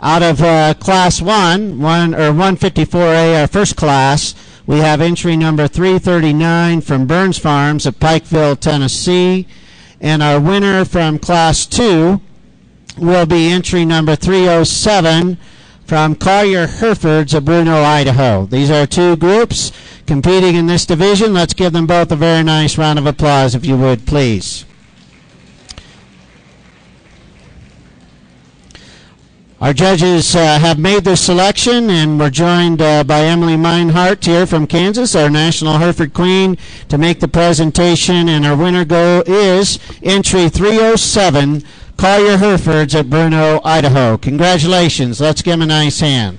Out of Class 154A, our first class, we have entry number 339 from Burns Farms of Pikeville, Tennessee. And our winner from Class 2 will be entry number 307 from Collier Herefords of Bruno, Idaho. These are two groups competing in this division. Let's give them both a very nice round of applause, if you would, please. Our judges have made their selection, and we're joined by Emily Meinhardt here from Kansas, our National Hereford Queen, to make the presentation. And our winner is entry 307, Collier Herefords at Bruno, Idaho. Congratulations. Let's give them a nice hand.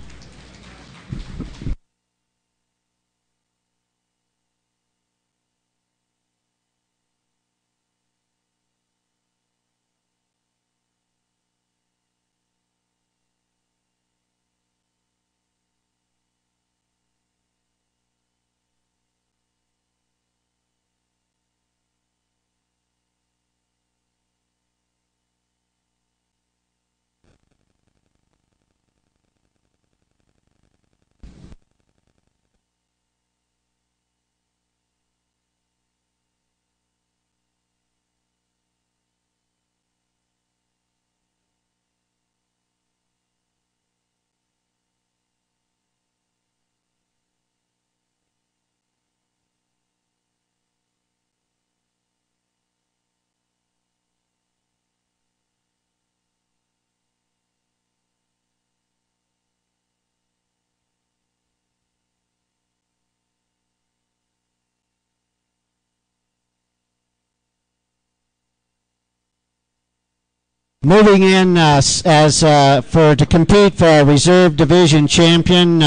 Moving in to compete for our reserve division champion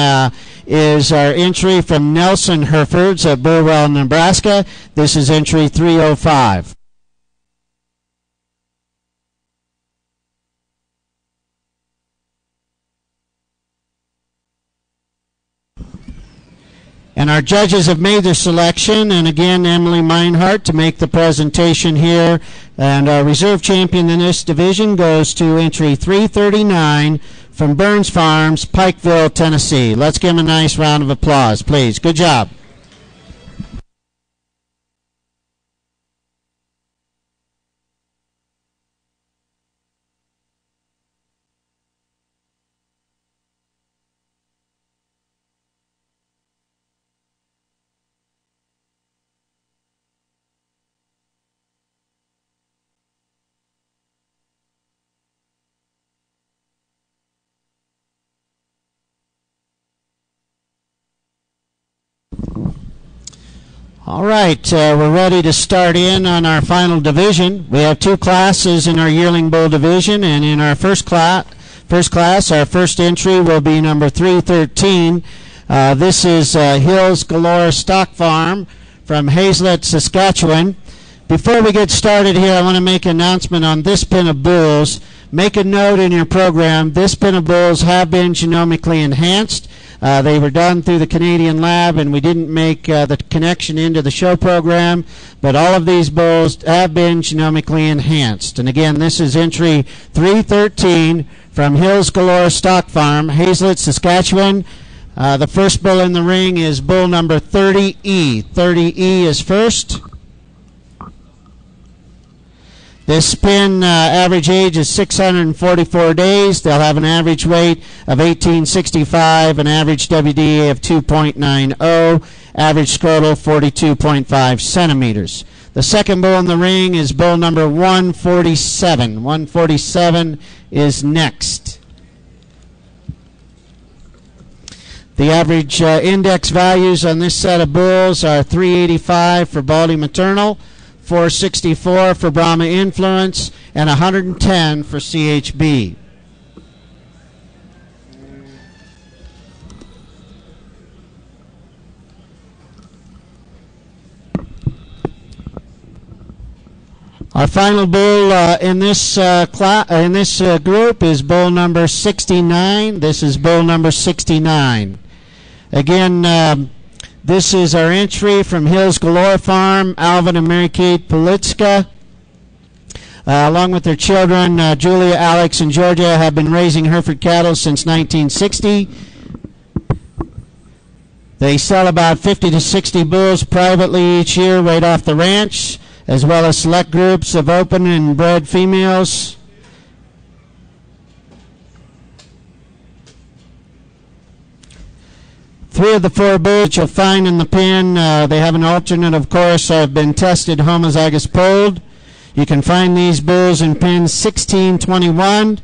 is our entry from Nelson Herefords of Burwell, Nebraska. This is entry 305. And our judges have made their selection, and again, Emily Meinhardt to make the presentation here. And our reserve champion in this division goes to entry 339 from Burns Farms, Pikeville, Tennessee. Let's give him a nice round of applause, please. Good job. All right, we're ready to start in on our final division. We have two classes in our yearling bull division, and in our first class, our first entry will be number 313. This is Hills Galore Stock Farm from Haslett, Saskatchewan. Before we get started here, I want to make an announcement on this pin of bulls. Make a note in your program, this pin of bulls have been genomically enhanced. They were done through the Canadian lab, and we didn't make the connection into the show program, but all of these bulls have been genomically enhanced. And again, this is entry 313 from Hills Galore Stock Farm, Haslett, Saskatchewan. The first bull in the ring is bull number 30E. 30E is first. This spin average age is 644 days. They'll have an average weight of 1865, an average WDA of 2.90, average scrotal 42.5 centimeters. The second bull in the ring is bull number 147. 147 is next. The average index values on this set of bulls are 385 for Baldy Maternal, 464 for Brahma Influence, and 110 for CHB. Our final bull in this group is bull number 69. This is bull number 69. Again, this is our entry from Hills Galore Farm, Alvin and Mary Kate Politska. along with their children, Julia, Alex, and Georgia, have been raising Hereford cattle since 1960. They sell about 50 to 60 bulls privately each year right off the ranch, as well as select groups of open and bred females. Three of the four bulls that you'll find in the pen, they have an alternate, of course, have been tested homozygous polled. You can find these bulls in pen 1621,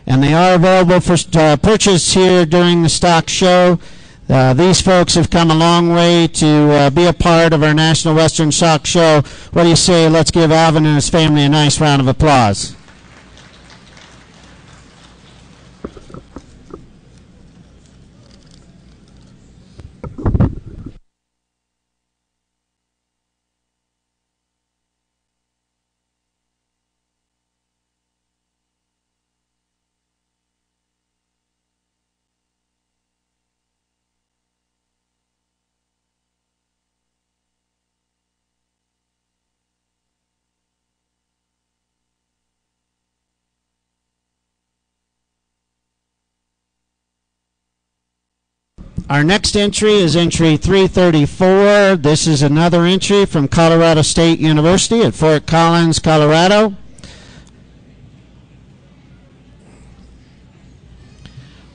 and they are available for purchase here during the stock show. These folks have come a long way to be a part of our National Western Stock Show. What do you say? Let's give Alvin and his family a nice round of applause. Our next entry is entry 334. This is another entry from Colorado State University at Fort Collins, Colorado.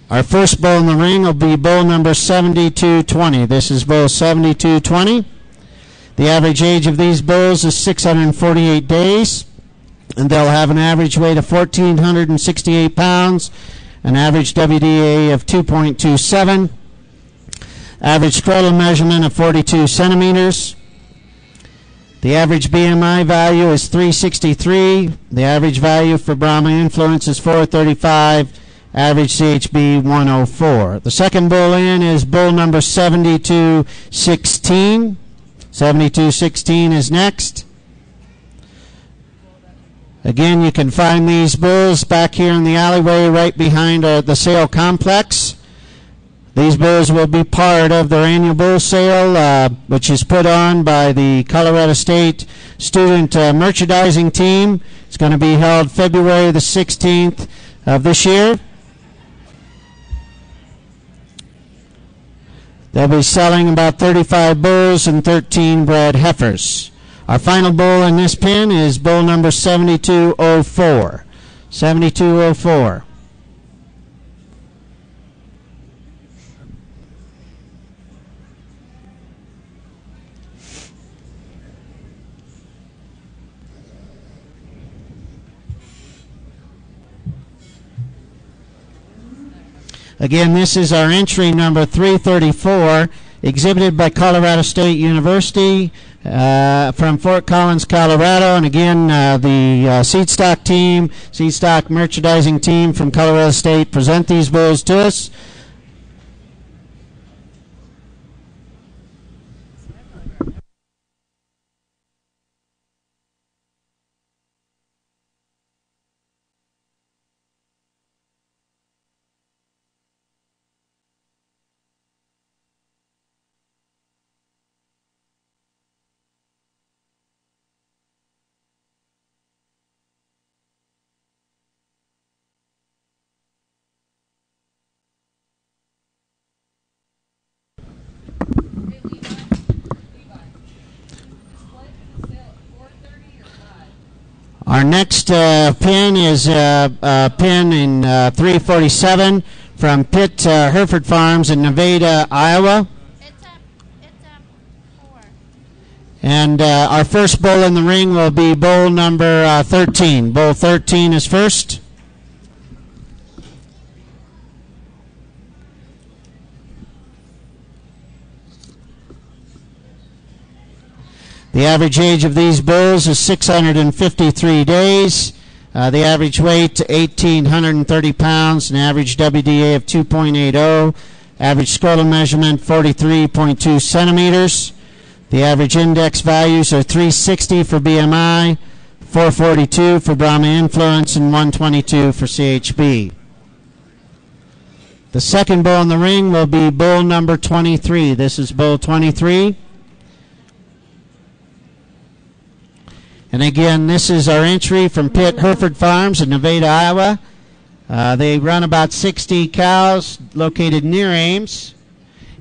Our first bull in the ring will be bull number 7220. This is bull 7220. The average age of these bulls is 648 days, and they'll have an average weight of 1,468 pounds, an average WDA of 2.27. Average scrotal measurement of 42 centimeters. The average BMI value is 363. The average value for Brahma influence is 435. Average CHB 104. The second bull in is bull number 7216. 7216 is next. Again, you can find these bulls back here in the alleyway right behind the sale complex. These bulls will be part of their annual bull sale, which is put on by the Colorado State Student Merchandising Team. It's going to be held February the 16th of this year. They'll be selling about 35 bulls and 13 bred heifers. Our final bull in this pen is bull number 7204. 7204. Again, this is our entry number 334, exhibited by Colorado State University from Fort Collins, Colorado. And again, the seed stock team, seed stock merchandising team from Colorado State present these bulls to us. Our next pin is a pin in 347 from Pitt Hereford Farms in Nevada, Iowa. It's up 4. And our first bull in the ring will be bull number 13. Bull 13 is first. The average age of these bulls is 653 days. The average weight 1,830 pounds, an average WDA of 2.80. Average scrotal measurement 43.2 centimeters. The average index values are 360 for BMI, 442 for Brahma influence, and 122 for CHB. The second bull in the ring will be bull number 23. This is bull 23. And again, this is our entry from Pitt Hereford Farms in Nevada, Iowa. They run about 60 cows located near Ames,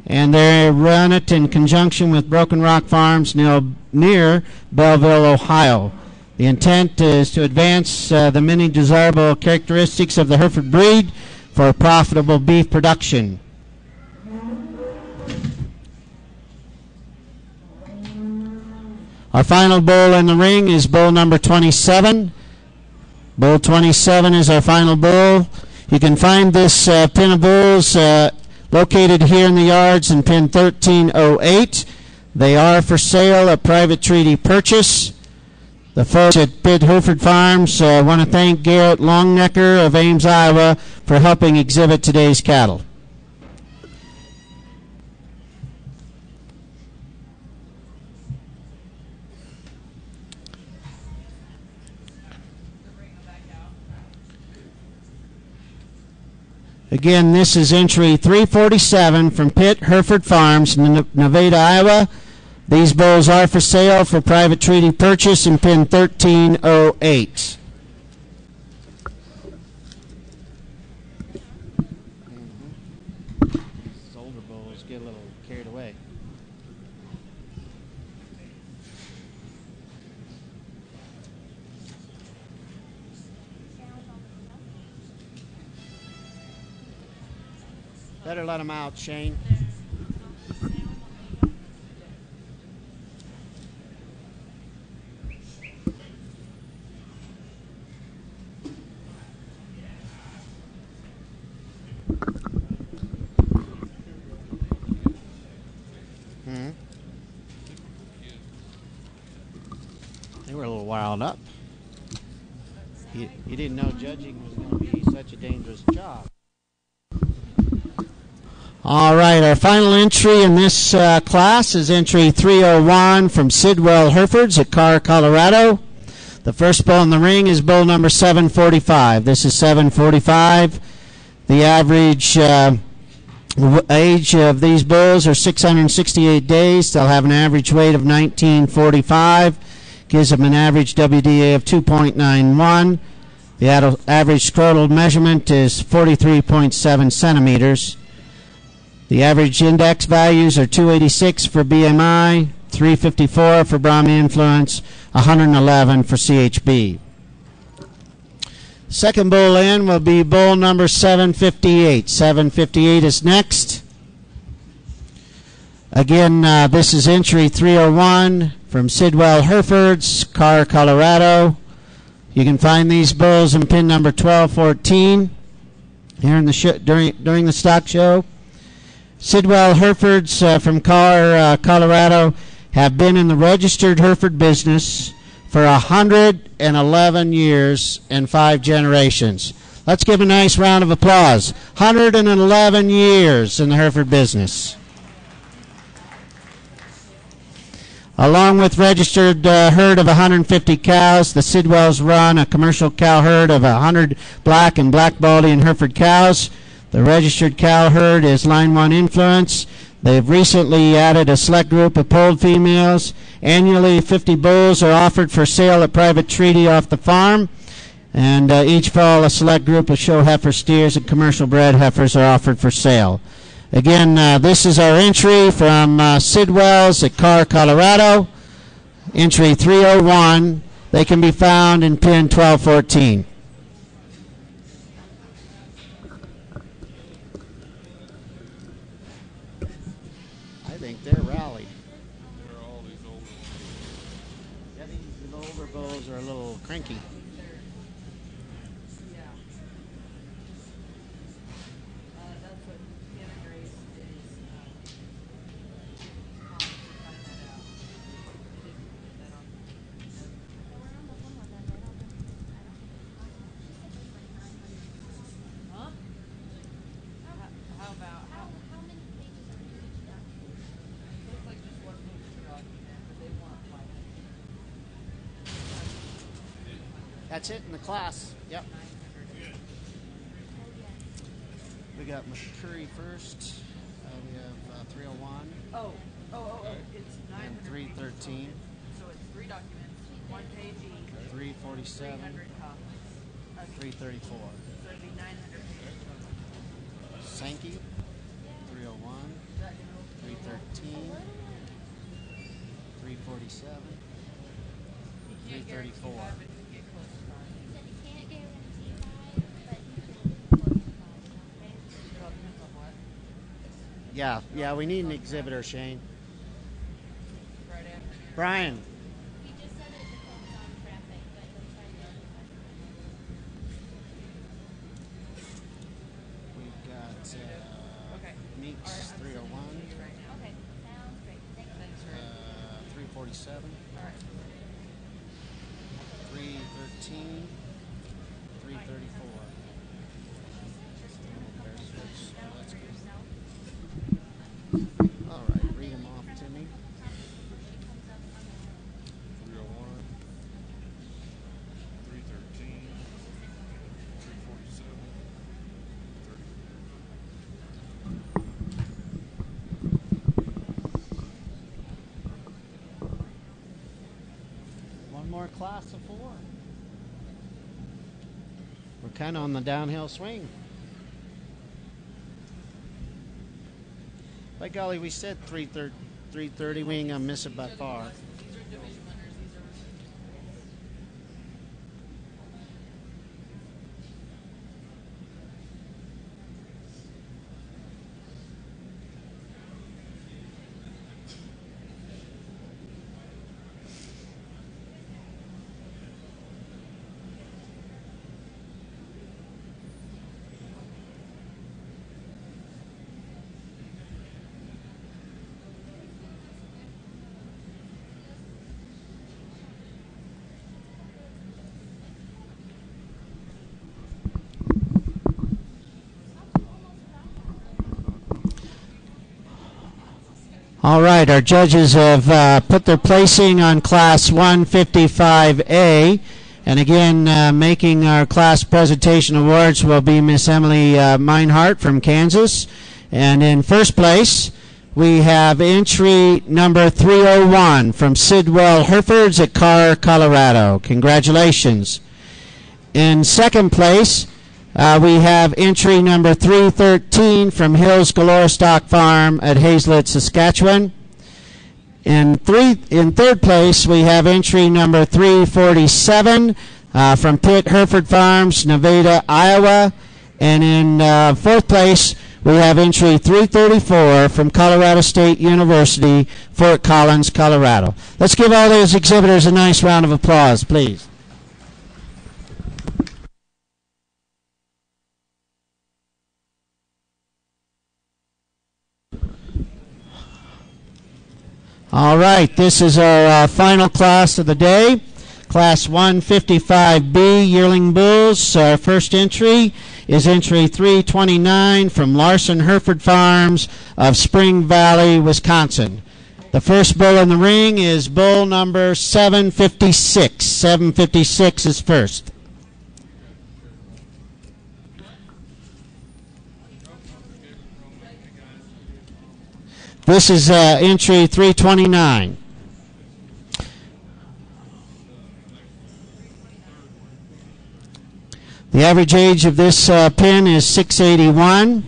and they run it in conjunction with Broken Rock Farms near Belleville, Ohio. The intent is to advance the many desirable characteristics of the Hereford breed for profitable beef production. Our final bull in the ring is bull number 27. Bull 27 is our final bull. You can find this pin of bulls located here in the yards in pin 1308. They are for sale, a private treaty purchase. The folks at Pitt Hereford Farms want to thank Garrett Longnecker of Ames, Iowa for helping exhibit today's cattle. Again, this is entry 347 from Pitt Hereford Farms in Nevada, Iowa. These bulls are for sale for private treaty purchase in pin 1308. These older bulls get a little carried away. Better let them out, Shane. They were a little wild up. You didn't know judging was going to be such a dangerous job. All right, our final entry in this class is entry 301 from Sidwell Herefords at Carr, Colorado. The first bull in the ring is bull number 745. This is 745. The average age of these bulls are 668 days. They'll have an average weight of 1945. Gives them an average WDA of 2.91. The average scrotal measurement is 43.7 centimeters. The average index values are 286 for BMI, 354 for Brahmi influence, 111 for CHB. Second bull in will be bull number 758. 758 is next. Again, this is entry 301 from Sidwell Herefords, Carr, Colorado. You can find these bulls in pin number 1214 here in the during the stock show. Sidwell Herefords from Carr, Colorado, have been in the registered Hereford business for 111 years and 5 generations. Let's give a nice round of applause. 111 years in the Hereford business. Along with registered herd of 150 cows, the Sidwells run a commercial cow herd of 100 black and black baldy and Hereford cows. The registered cow herd is Line 1 influence. They've recently added a select group of polled females. Annually, 50 bulls are offered for sale at private treaty off the farm. And each fall, a select group of show heifer steers and commercial bred heifers are offered for sale. Again, this is our entry from Sidwells at Carr, Colorado. Entry 301. They can be found in pin 1214. They're rallied. They're all these older ones. Yeah, these older bulls are a little cranky. Yeah. That's what Hannah Grace is trying that out. They didn't put that on. Huh? How about How many pages are in each document? looks like just one picture document, but they want like That's it in the class. Yep. 900. We got McCurry first. We have 301 Oh, it's 900. and 313. So it's 3 documents. one page each, 347, 300 copies. 334. So it'd be 900 pages total. Sankey, 301, 313, 347, You can't guarantee 334. that, but you can get close to that. He said he can't guarantee 5, but he can close to 5. Okay? It all depends on what. Yeah, we need an exhibitor, Shane. Friday afternoon. Brian. He just said it depends on traffic, but he'll try to get it. We've got Okay. Meeks, All right, I'm sending it to 301, you right now. Okay, sounds great. Thank you. Thanks, Rick. 347, All right. 313, 334. That's good. All right, read them off to me. 301, 313, 347, 30. One more class of 4. We're kind of on the downhill swing. By golly, we said 330. We ain't gonna miss it by far. These are division winners. These are All right, our judges have put their placing on Class 155A. And again, making our class presentation awards will be Miss Emily Meinhardt from Kansas. And in first place, we have entry number 301 from Sidwell Herefords at Carr, Colorado. Congratulations. In second place, we have entry number 313 from Hills Galore Stock Farm at Hazelett, Saskatchewan. In third place, we have entry number 347 from Pitt Hereford Farms, Nevada, Iowa. And in fourth place, we have entry 334 from Colorado State University, Fort Collins, Colorado. Let's give all those exhibitors a nice round of applause, please. All right, this is our final class of the day, Class 155B, Yearling Bulls. Our first entry is entry 329 from Larson Hereford Farms of Spring Valley, Wisconsin. The first bull in the ring is bull number 756. 756 is first. This is entry 329. The average age of this pin is 681.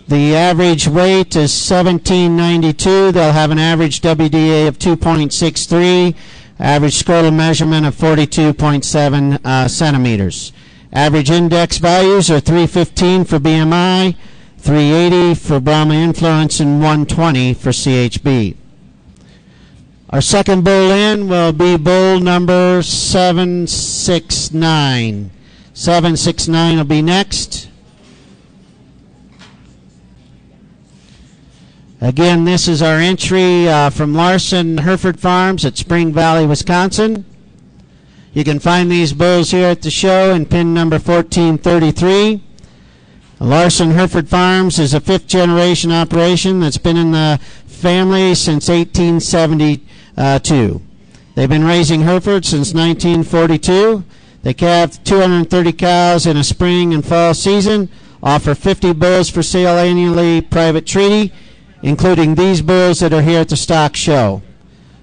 The average weight is 1792. They'll have an average WDA of 2.63, average scrotal measurement of 42.7 centimeters. Average index values are 315 for BMI, 380 for Brahma Influence, and 120 for CHB. Our second bull in will be bull number 769. 769 will be next. Again, this is our entry from Larson Hereford Farms at Spring Valley, Wisconsin. You can find these bulls here at the show in pin number 1433. Larson Hereford Farms is a fifth-generation operation that's been in the family since 1872. They've been raising Hereford since 1942. They calve 230 cows in a spring and fall season, offer 50 bulls for sale annually, private treaty, including these bulls that are here at the stock show.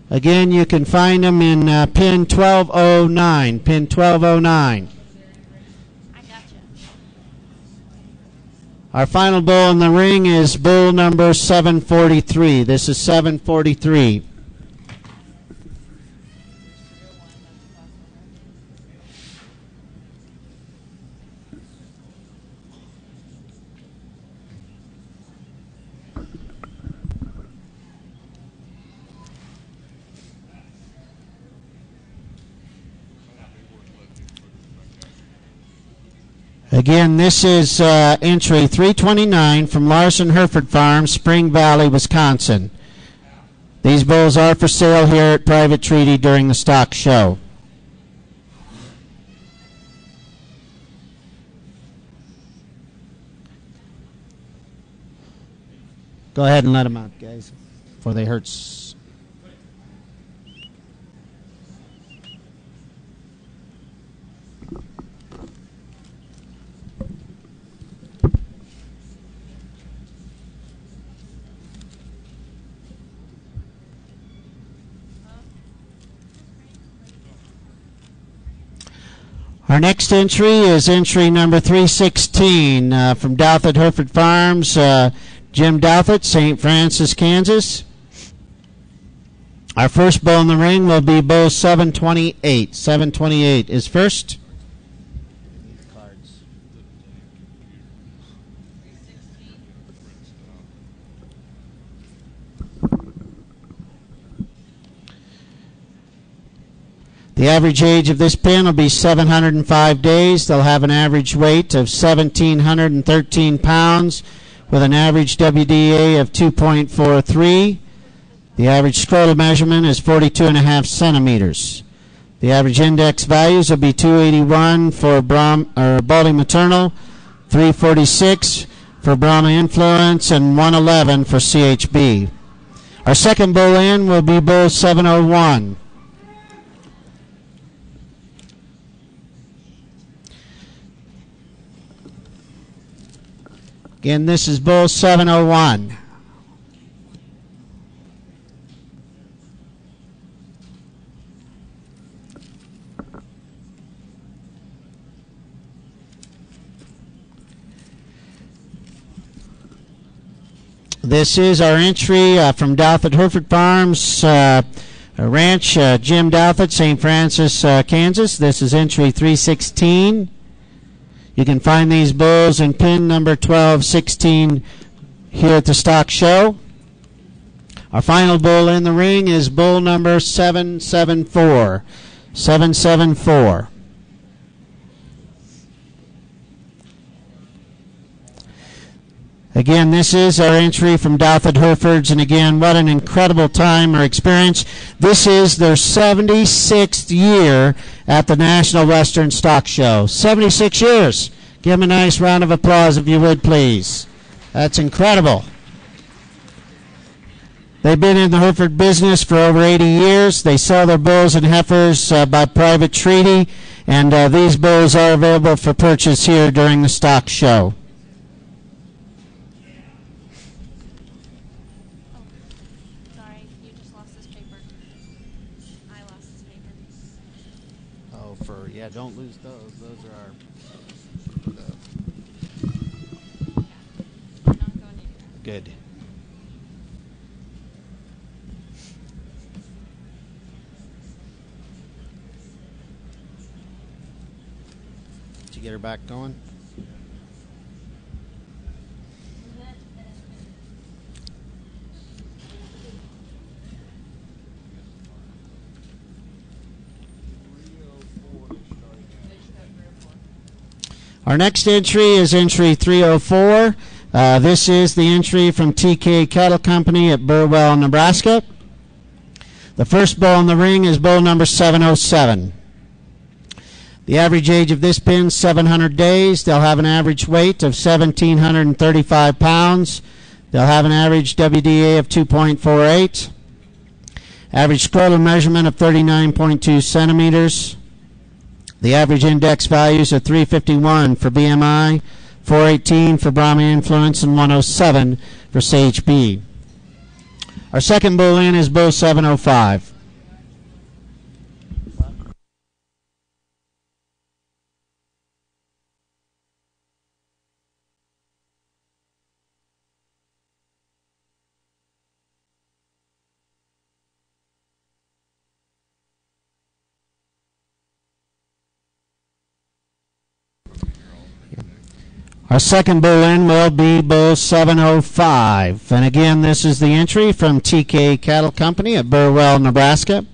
Again, you can find them in pin 1209. Pin 1209. I gotcha. Our final bull in the ring is bull number 743. This is 743. Again, this is entry 329 from Larson Hereford Farm, Spring Valley, Wisconsin. These bulls are for sale here at Private Treaty during the stock show. Go ahead and let them out, guys, before they hurt. Our next entry is entry number 316 from Douthit Hereford Farms, Jim Douthit, St. Francis, Kansas. Our first bull in the ring will be bull 728. 728 is first. The average age of this pin will be 705 days. They'll have an average weight of 1,713 pounds with an average WDA of 2.43. The average scrotal measurement is 42.5 centimeters. The average index values will be 281 for Baldy Maternal, 346 for Brahma Influence, and 111 for CHB. Our second bull in will be bull 701. Again, this is bull 701. This is our entry from Douthit Hereford Farms Ranch, Jim Douthit, St. Francis, Kansas. This is entry 316. You can find these bulls in pin number 1216 here at the stock show. Our final bull in the ring is bull number 774. 774. Again, this is our entry from Douthit Herefords, and again, what an incredible time or experience. This is their 76th year at the National Western Stock Show. 76 years. Give them a nice round of applause if you would, please. That's incredible. They've been in the Hereford business for over 80 years. They sell their bulls and heifers by private treaty, and these bulls are available for purchase here during the stock show. Yeah, don't lose those. Those are our. They're not going anywhere. Good. Did you get her back going? Our next entry is entry 304. This is the entry from TK Cattle Company at Burwell, Nebraska. The first bull in the ring is bull number 707. The average age of this pin is 700 days. They'll have an average weight of 1,735 pounds. They'll have an average WDA of 2.48. Average scrotal measurement of 39.2 centimeters. The average index values are 351 for BMI, 418 for Brahma Influence, and 107 for CHB. Our second bull in is bull 705. Our second bull in will be bull 705. And again, this is the entry from TK Cattle Company at Burwell, Nebraska.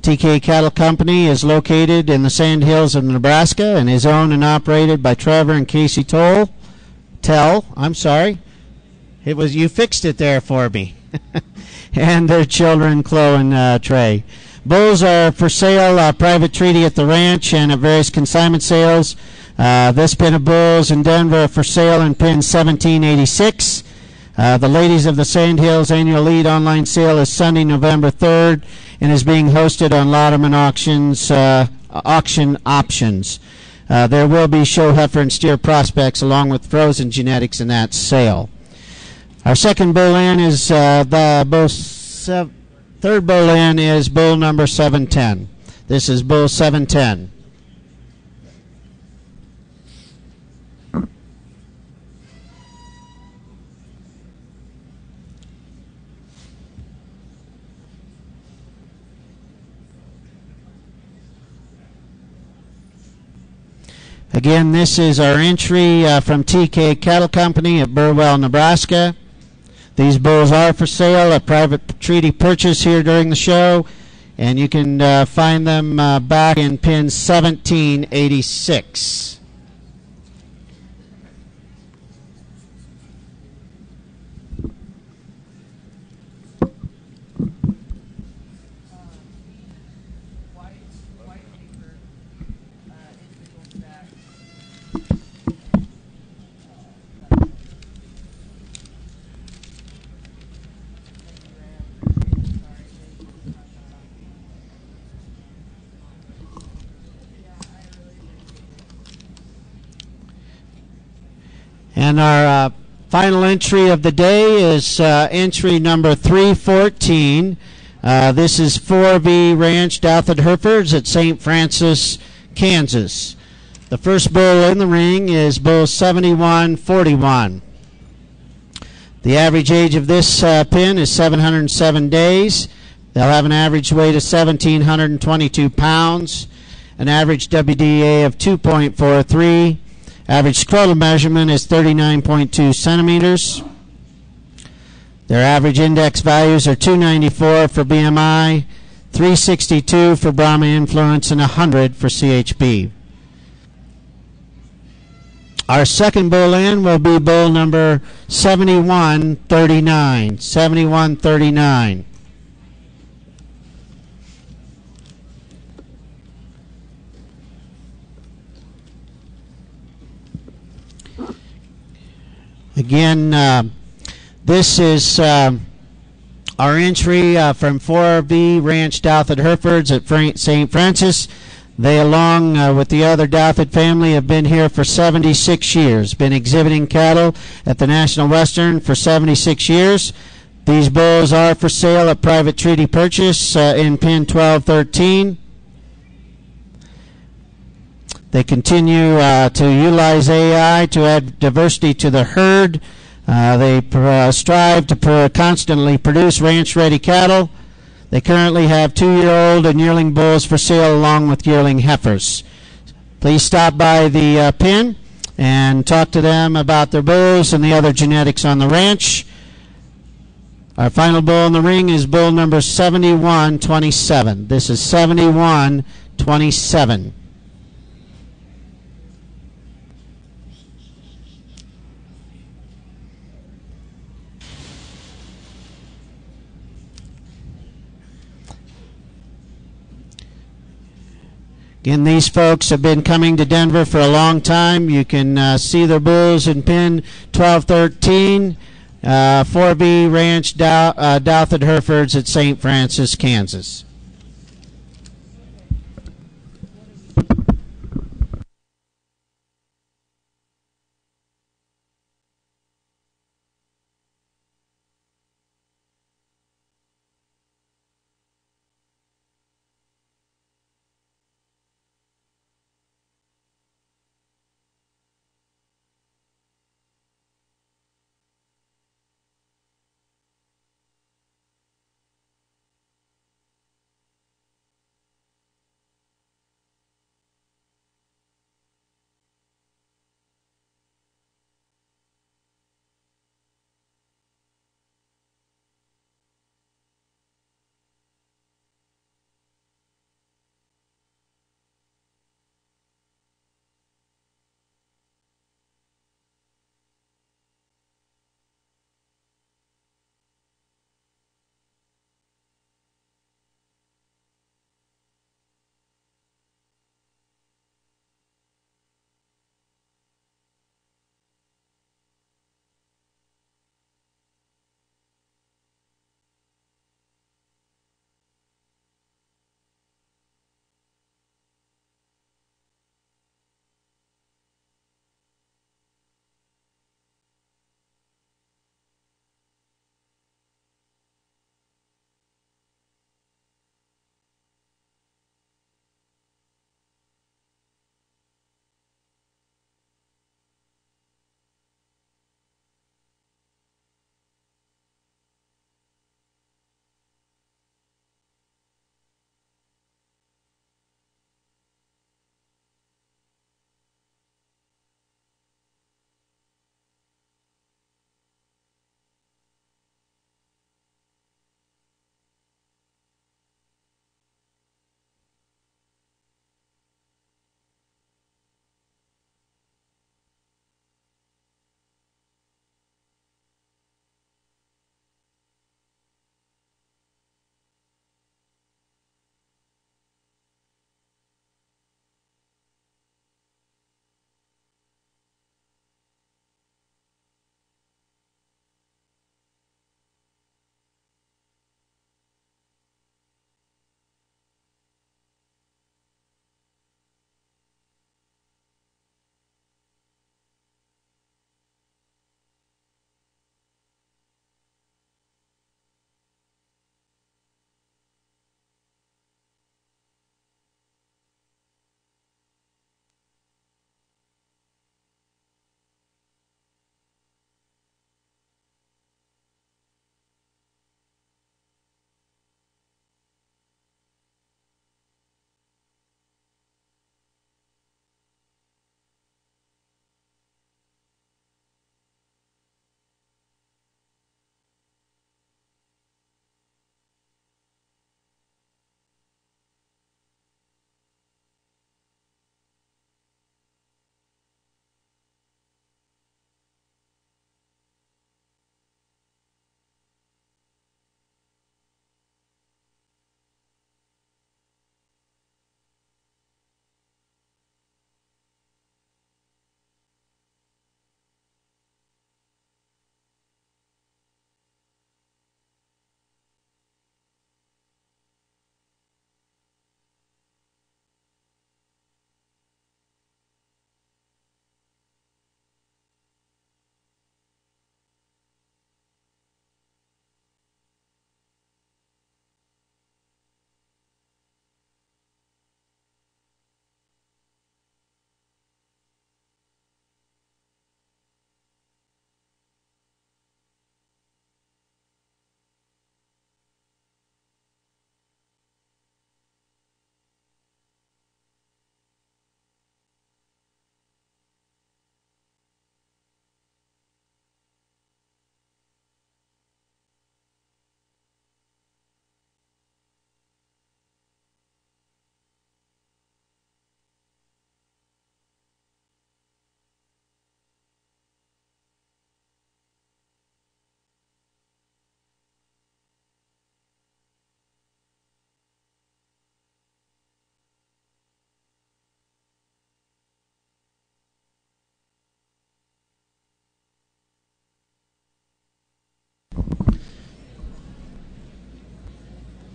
TK Cattle Company is located in the Sand Hills of Nebraska and is owned and operated by Trevor and Casey Tell. I'm sorry. It was, you fixed it there for me. And their children, Chloe and Trey. Bulls are for sale, private treaty at the ranch and at various consignment sales. This pin of bulls in Denver are for sale in pin 1786. The Ladies of the Sand Hills annual lead online sale is Sunday, November 3rd, and is being hosted on Lauderman Auction Options. There will be show heifer and steer prospects along with frozen genetics in that sale. Our second bull in is third bull in is bull number 710. This is bull 710. Again, this is our entry from TK Cattle Company at Burwell, Nebraska. These bulls are for sale, a private treaty purchase here during the show, and you can find them back in pin 1786. And our final entry of the day is entry number 314. This is 4V Ranch Douthit Herefords at St. Francis, Kansas. The first bull in the ring is bull 7141. The average age of this pin is 707 days. They'll have an average weight of 1,722 pounds, an average WDA of 2.43. Average scrotal measurement is 39.2 centimeters. Their average index values are 294 for BMI, 362 for Brahma influence, and 100 for CHB. Our second bull in will be bull number 7139. 7139. Again, this is our entry from 4V Ranch Douthit Herefords at St. Francis. They, along with the other Douthit family, have been here for 76 years, been exhibiting cattle at the National Western for 76 years. These bulls are for sale at private treaty purchase in pin 1213. They continue to utilize AI to add diversity to the herd. They strive to constantly produce ranch-ready cattle. They currently have 2-year-old and yearling bulls for sale along with yearling heifers. Please stop by the pen and talk to them about their bulls and the other genetics on the ranch. Our final bull in the ring is bull number 7127. This is 7127. Again, these folks have been coming to Denver for a long time. You can see their bulls in pin 1213, 4B Ranch Douthit Herefords at St. Francis, Kansas.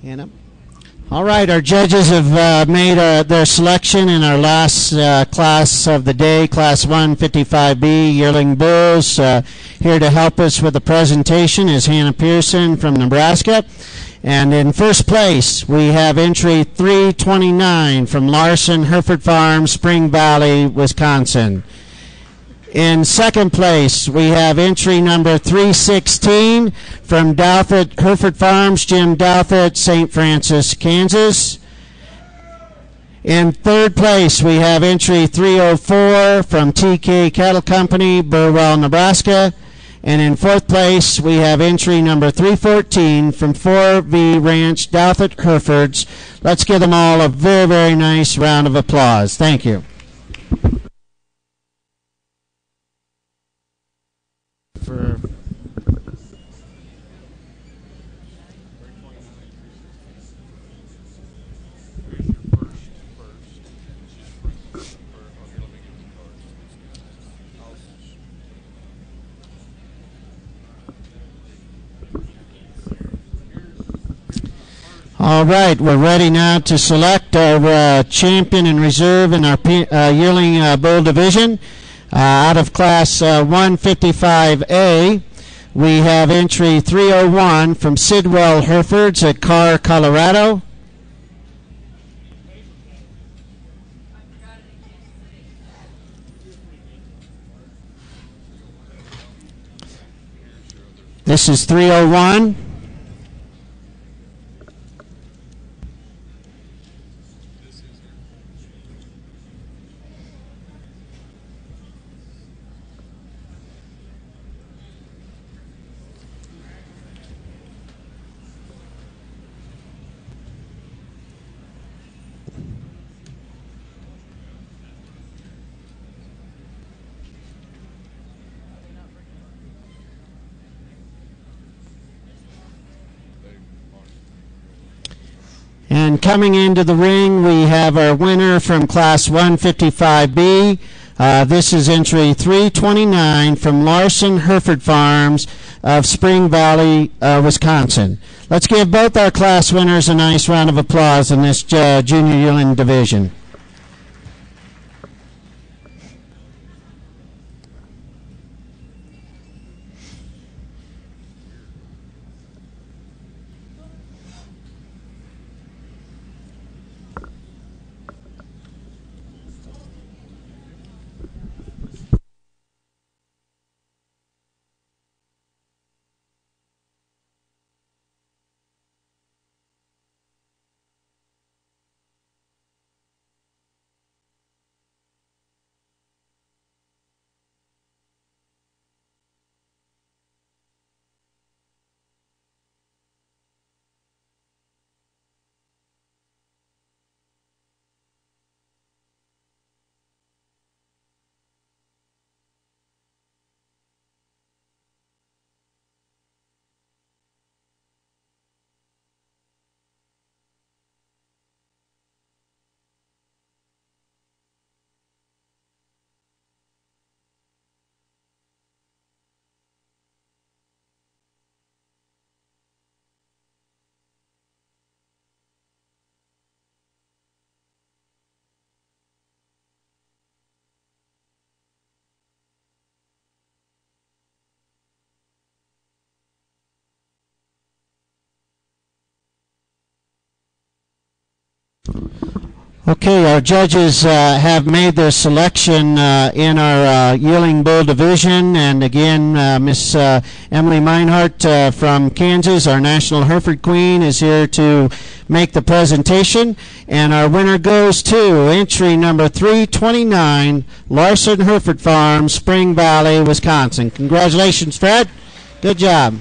Hannah. All right, our judges have made their selection in our last class of the day, Class 155B, Yearling Bulls. Here to help us with the presentation is Hannah Pearson from Nebraska. And in first place, we have entry 329 from Larson Hereford Farm, Spring Valley, Wisconsin. In second place, we have entry number 316 from Douthit Hereford Farms, Jim Douthit, St. Francis, Kansas. In third place, we have entry 304 from TK Cattle Company, Burwell, Nebraska. And in fourth place, we have entry number 314 from 4V Ranch, Douthit Herefords. Let's give them all a very, very nice round of applause. Thank you. For all right, we're ready now to select our champion and reserve in our yearling bull division. Out of Class 155A, we have entry 301 from Sidwell Herefords at Carr, Colorado. This is 301. And coming into the ring, we have our winner from Class 155B. This is entry 329 from Larson Hereford Farms of Spring Valley, Wisconsin. Let's give both our class winners a nice round of applause in this junior yearling division. Okay, our judges have made their selection in our yearling bull division, and again, Miss Emily Meinhardt from Kansas, our national Hereford queen, is here to make the presentation, and our winner goes to entry number 329, Larson Hereford Farm, Spring Valley, Wisconsin. Congratulations, Fred. Good job.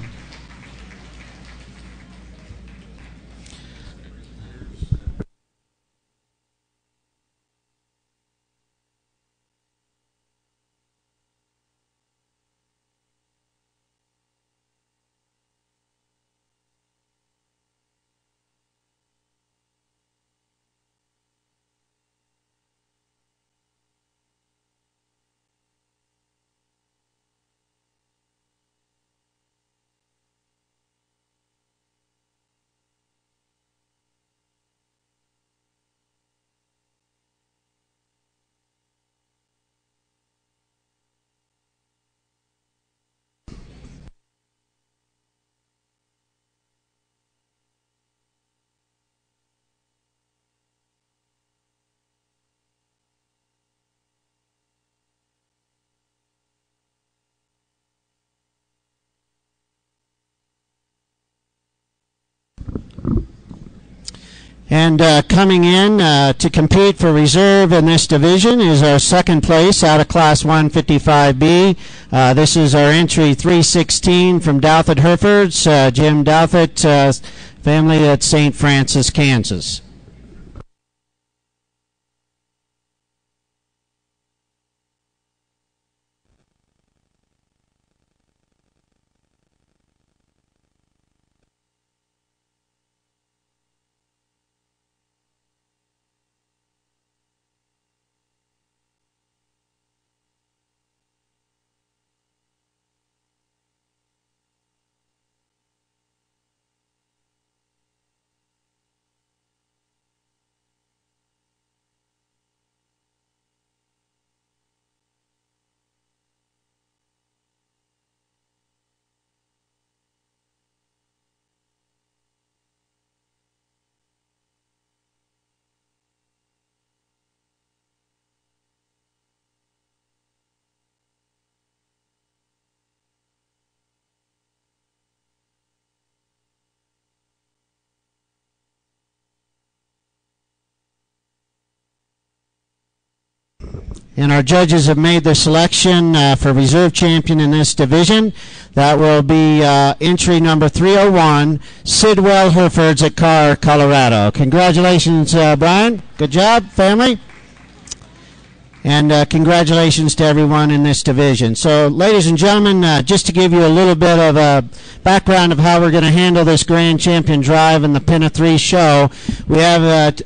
And coming in to compete for reserve in this division is our second place out of Class 155B. This is our entry 316 from Douthit Herefords, Jim Douthit, family at St. Francis, Kansas. And our judges have made their selection for reserve champion in this division. That will be entry number 301, Sidwell Herefords at Carr, Colorado. Congratulations, Brian. Good job, family. And congratulations to everyone in this division. So, ladies and gentlemen, just to give you a little bit of a background of how we're going to handle this Grand Champion Drive and the Pin of Three show, we have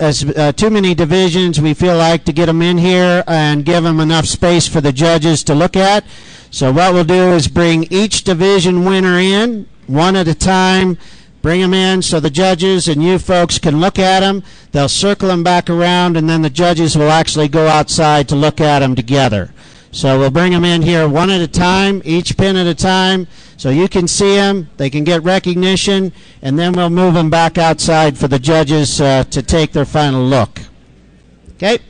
too many divisions. We feel like to get them in here and give them enough space for the judges to look at. So what we'll do is bring each division winner in, one at a time. Bring them in so the judges and you folks can look at them. They'll circle them back around, and then the judges will actually go outside to look at them together. So we'll bring them in here one at a time, each pin at a time, so you can see them, they can get recognition, and then we'll move them back outside for the judges to take their final look. Okay?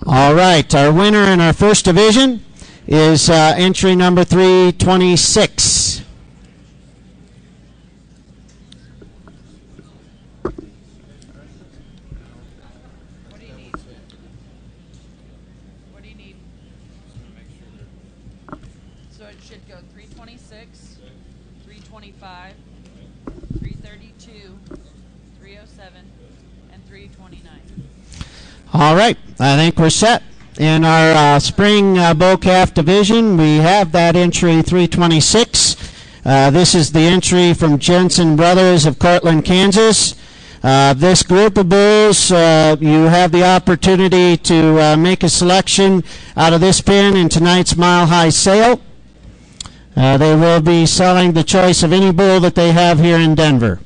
All right, our winner in our first division is entry number 326. So it should go 326, 325, 332, 307, and 329. All right, I think we're set. In our spring bull calf division, we have that entry 326. This is the entry from Jensen Brothers of Cortland, Kansas. This group of bulls, you have the opportunity to make a selection out of this pin in tonight's Mile High sale. They will be selling the choice of any bull that they have here in Denver.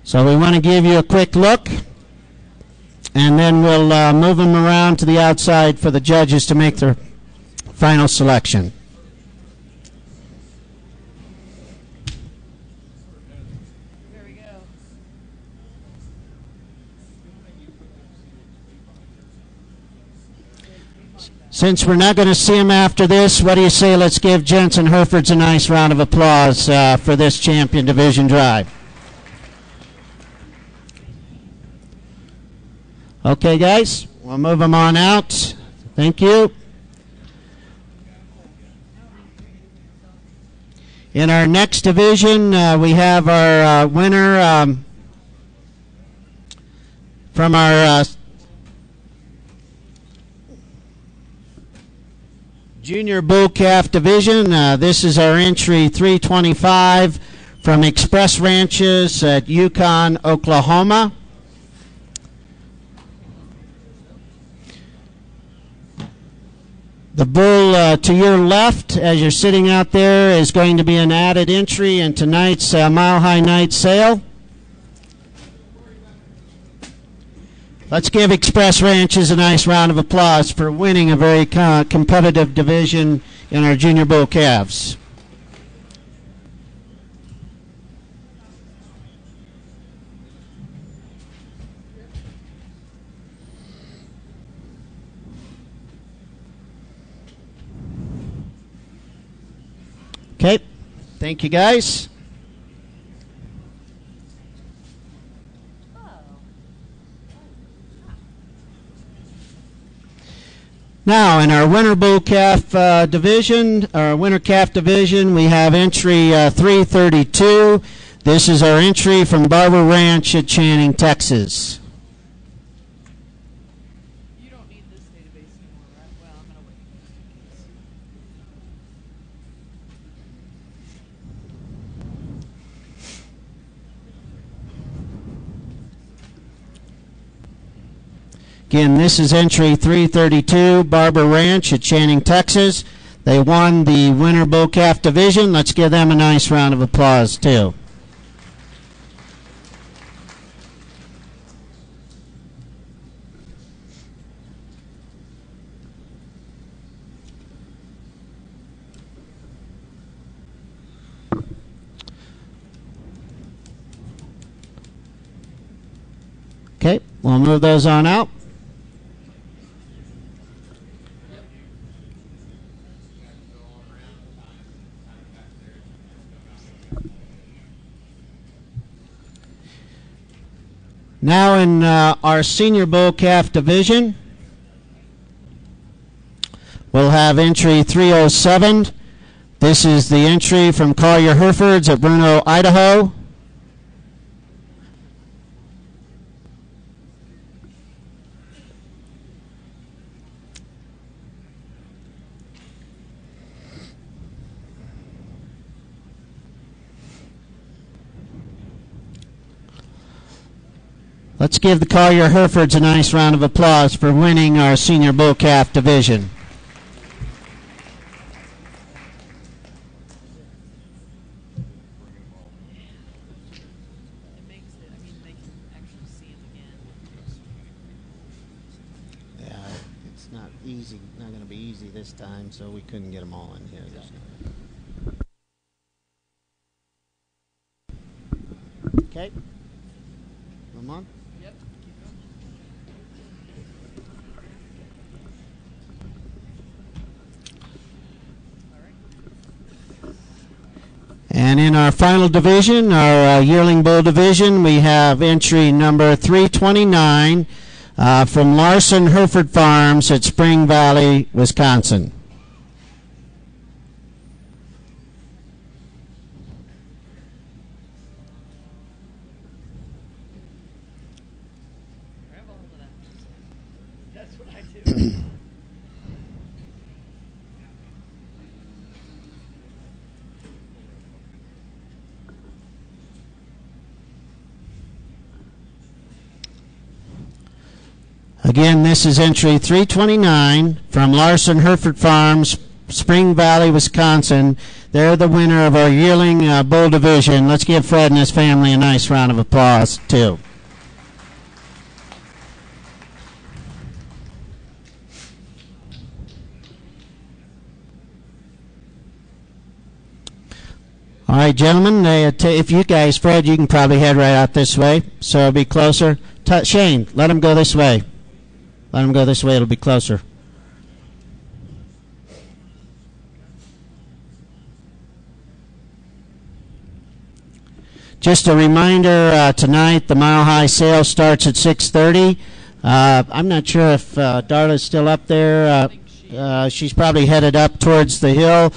So we want to give you a quick look, and then we'll move them around to the outside for the judges to make their final selection. Here we go. Since we're not going to see them after this, what do you say let's give Jensen Herefords a nice round of applause for this champion division drive. Okay, guys, we'll move them on out. Thank you. In our next division, we have our winner from our Junior Bull Calf division. This is our entry 325 from Express Ranches at Yukon, Oklahoma. The bull to your left, as you're sitting out there, is going to be an added entry in tonight's Mile High Night sale. Let's give Express Ranches a nice round of applause for winning a very competitive division in our Junior Bull Calves. Okay, thank you guys. Now, in our winter bull calf division, our winter calf division, we have entry 332. This is our entry from Barber Ranch at Channing, Texas. You don't need this database anymore, right? Well, I'm gonna wait just in case. Again, this is entry 332, Barber Ranch at Channing, Texas. They won the winter bull calf division. Let's give them a nice round of applause, too. Okay, we'll move those on out. Now in our senior bull calf division, we'll have entry 307. This is the entry from Collier Herefords at Bruno, Idaho. Let's give the Collier Herefords a nice round of applause for winning our senior bull calf division. It makes it, I mean, they can actually see them again. Yeah, it's not easy, not going to be easy this time, so we couldn't get them all in here this time. Okay. Come on. Yep, keep going. All right. And in our final division, our yearling bull division, we have entry number 329 from Larson Hereford Farms at Spring Valley, Wisconsin. Grab a hold of that. That's what I do. Again, this is entry 329 from Larson Hereford Farms, Spring Valley, Wisconsin. They're the winner of our yearling bull division. Let's give Fred and his family a nice round of applause, too. All right, gentlemen, if you guys, Fred, you can probably head right out this way, so it'll be closer. Shane, let him go this way. Let him go this way, it'll be closer. Just a reminder, tonight the Mile High sale starts at 6:30. I'm not sure if Darla's still up there. She's probably headed up towards the hill.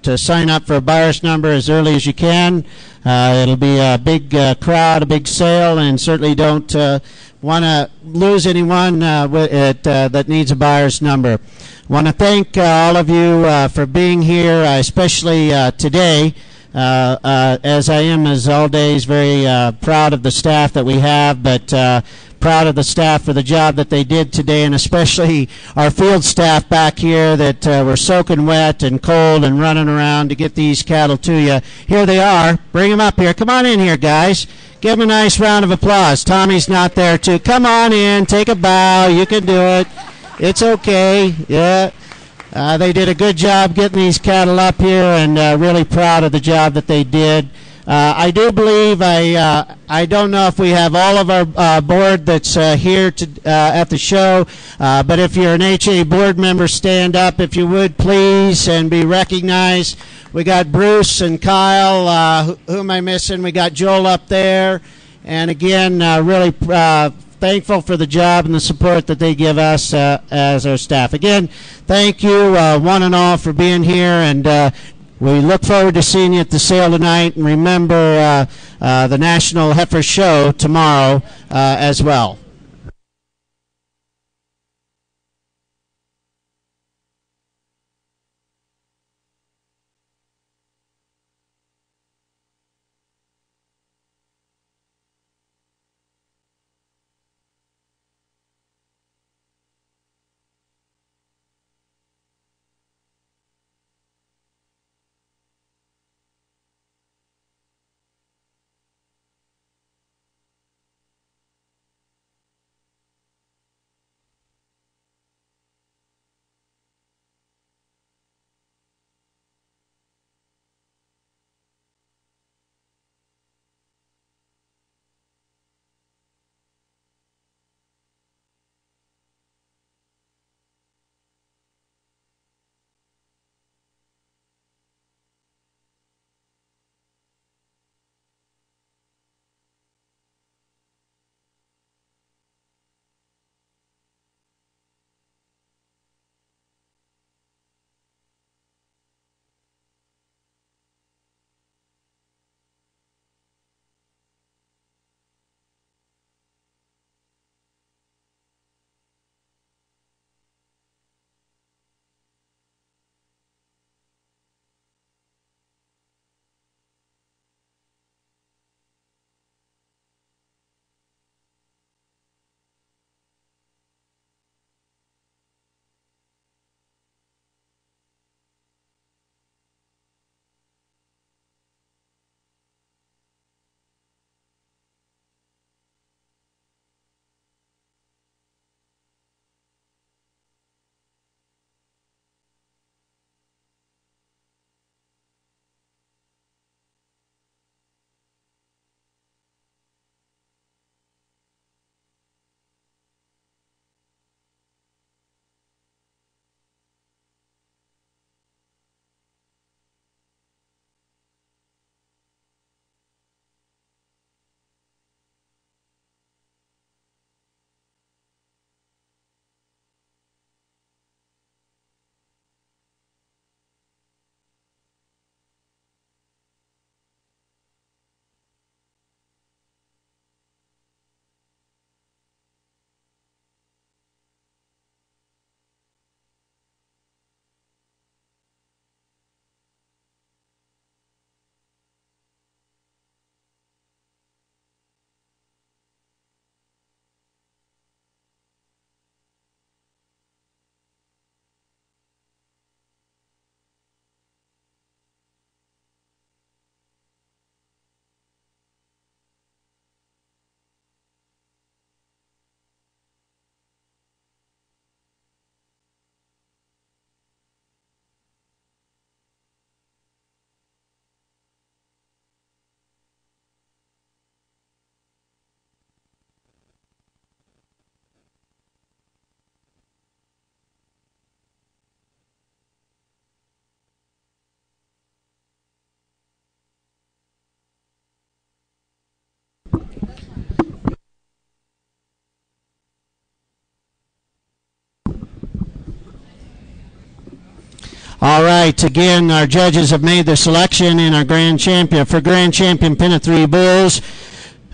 To sign up for a buyer's number as early as you can. It'll be a big crowd, a big sale, and certainly don't want to lose anyone that needs a buyer's number. Want to thank all of you for being here, especially today. As I am as all days, very proud of the staff that we have, but proud of the staff for the job that they did today, and especially our field staff back here that were soaking wet and cold and running around to get these cattle to you. Here they are. Bring them up here. Come on in here, guys. Give them a nice round of applause. Tommy's not there, too. Come on in. Take a bow. You can do it. It's okay. Yeah. They did a good job getting these cattle up here, and really proud of the job that they did. I do believe, I don't know if we have all of our board that's here at the show, but if you're an HA board member, stand up if you would, please, and be recognized. We got Bruce and Kyle. Who am I missing? We got Joel up there. And again, really thankful for the job and the support that they give us as our staff. Again, thank you one and all for being here, and we look forward to seeing you at the sale tonight. And remember the National Heifer Show tomorrow as well. All right, again, our judges have made their selection in our Grand Champion for Grand Champion Pin of Three Bulls.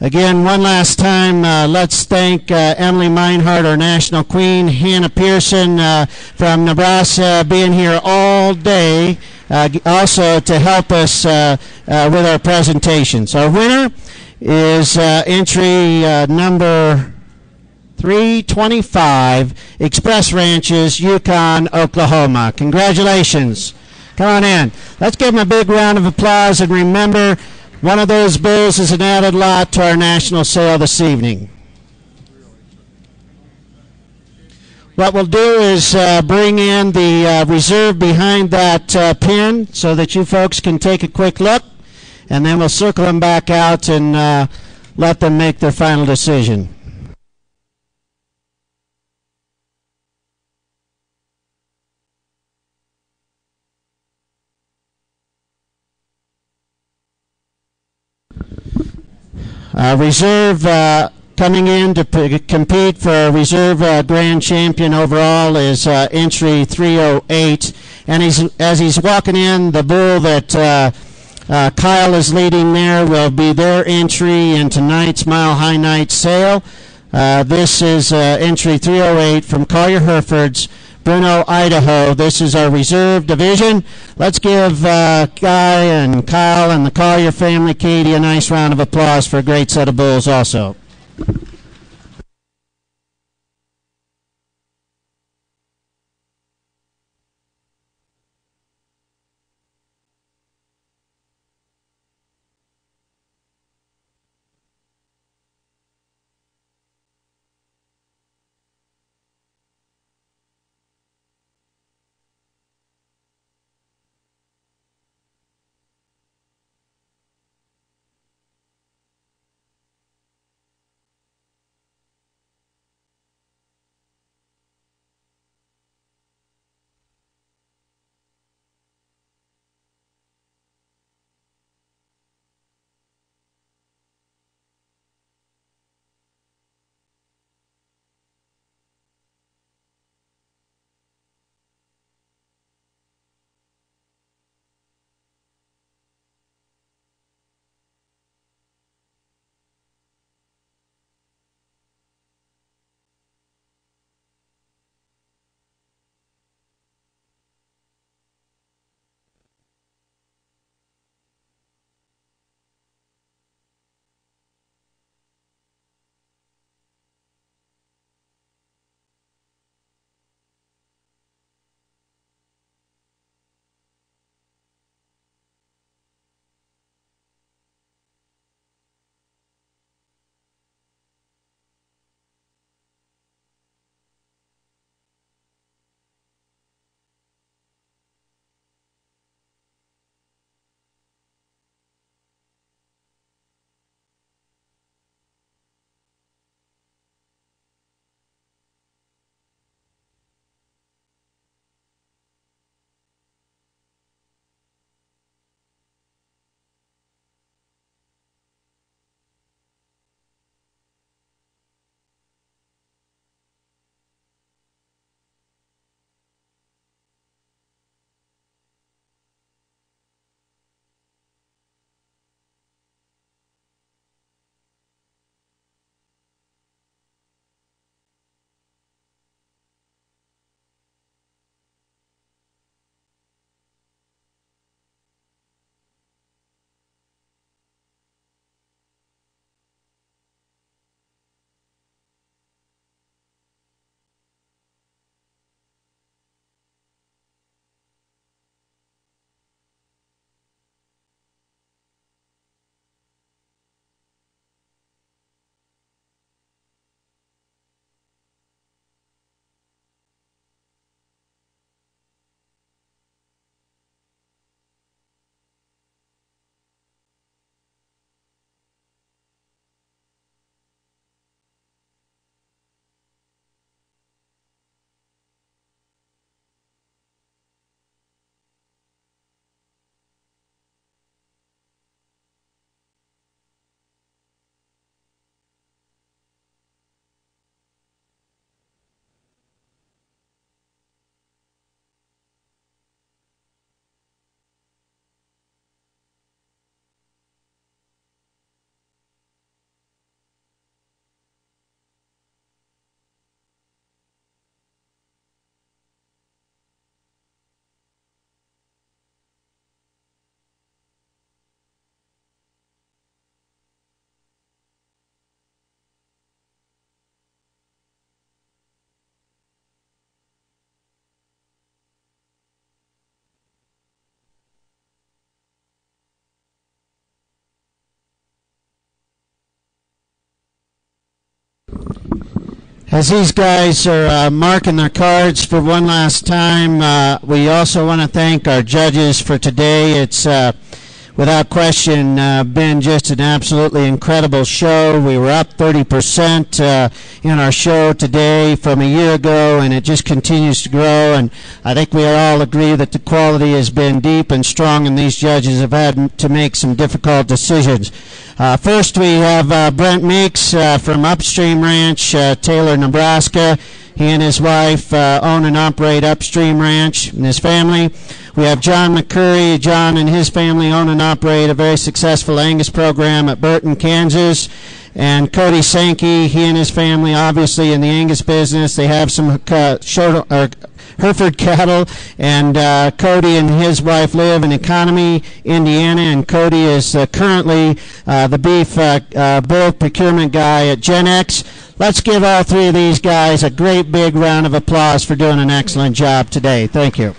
Again, one last time, let's thank Emily Meinhardt, our national queen, Hannah Pearson from Nebraska, being here all day, also to help us with our presentations. Our winner is entry number 325, Express Ranches, Yukon, Oklahoma. Congratulations. Come on in. Let's give them a big round of applause, and remember, one of those bulls is an added lot to our national sale this evening. What we'll do is bring in the reserve behind that pin so that you folks can take a quick look, and then we'll circle them back out and let them make their final decision. Reserve Coming in to compete for reserve grand champion overall is entry 308. And as he's walking in, the bull that Kyle is leading there will be their entry in tonight's Mile High Night Sale. This is entry 308 from Collier Herefords, Bruno, Idaho. This is our reserve division. Let's give Guy and Kyle and the Collier family, Katie, a nice round of applause for a great set of bulls also. As these guys are marking their cards for one last time, we also want to thank our judges for today. without question, been just an absolutely incredible show. We were up 30% in our show today from a year ago, and it just continues to grow. And I think we all agree that the quality has been deep and strong, and these judges have had to make some difficult decisions. First, we have Brent Meeks from Upstream Ranch, Taylor, Nebraska. He and his wife own and operate Upstream Ranch and his family. We have John McCurry. John and his family own and operate a very successful Angus program at Burton, Kansas. And Cody Sankey, he and his family, obviously in the Angus business. They have some Hereford cattle, and Cody and his wife live in Economy, Indiana, and Cody is currently the beef bull procurement guy at Gen X. Let's give all three of these guys a great big round of applause for doing an excellent job today. Thank you.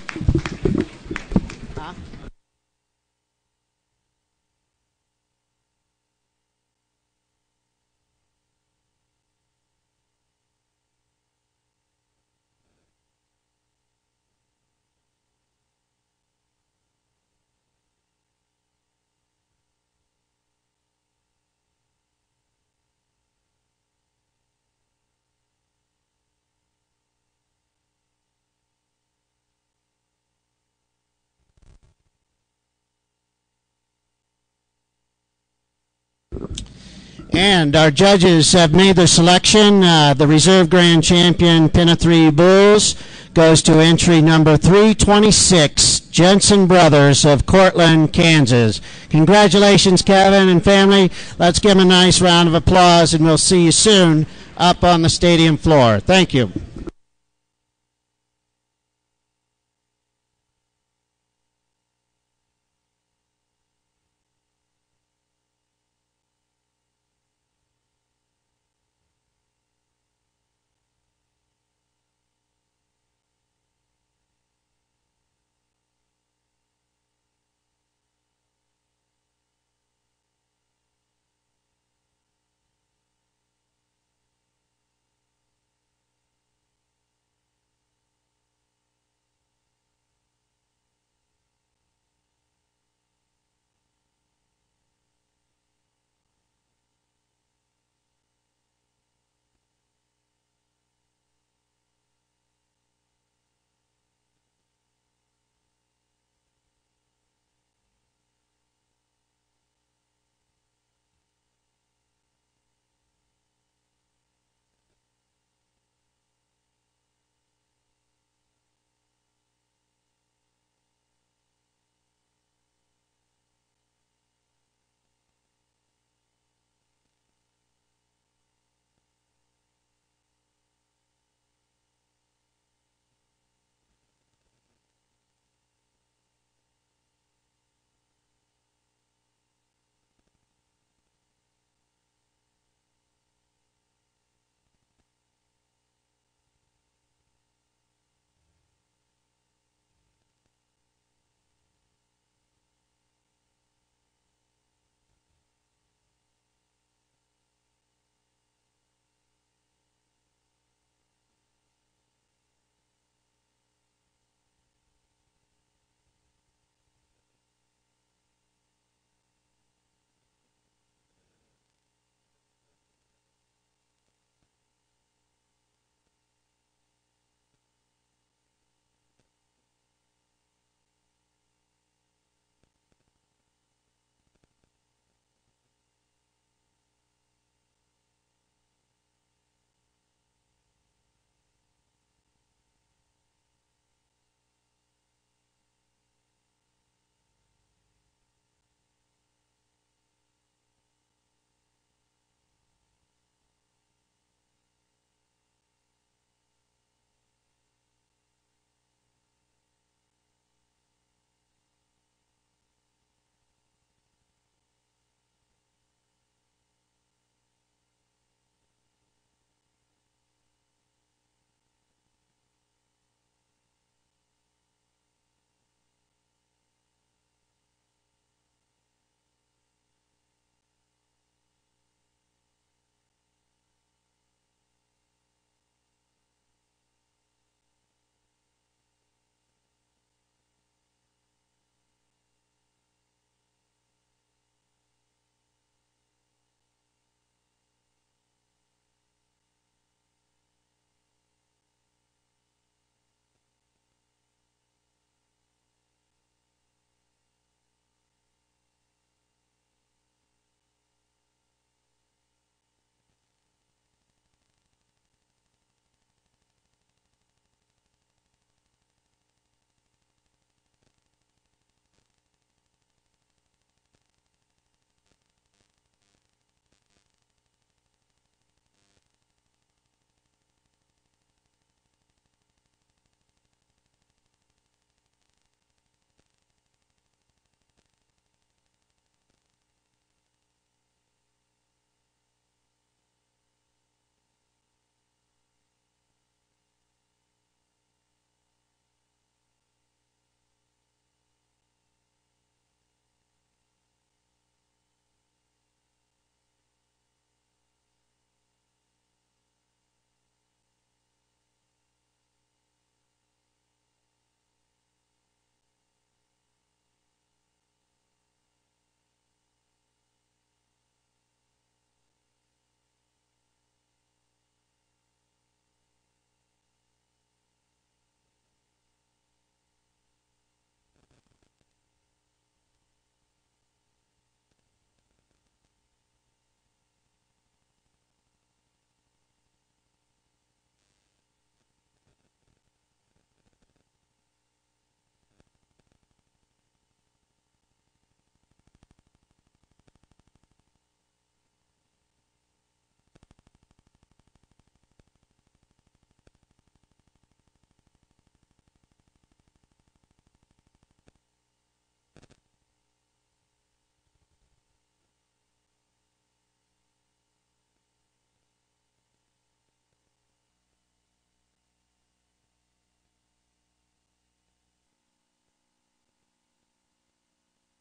And our judges have made their selection. The reserve grand champion, Pin of Three Bulls, goes to entry number 326, Jensen Brothers of Cortland, Kansas. Congratulations, Kevin and family. Let's give them a nice round of applause, and we'll see you soon up on the stadium floor. Thank you.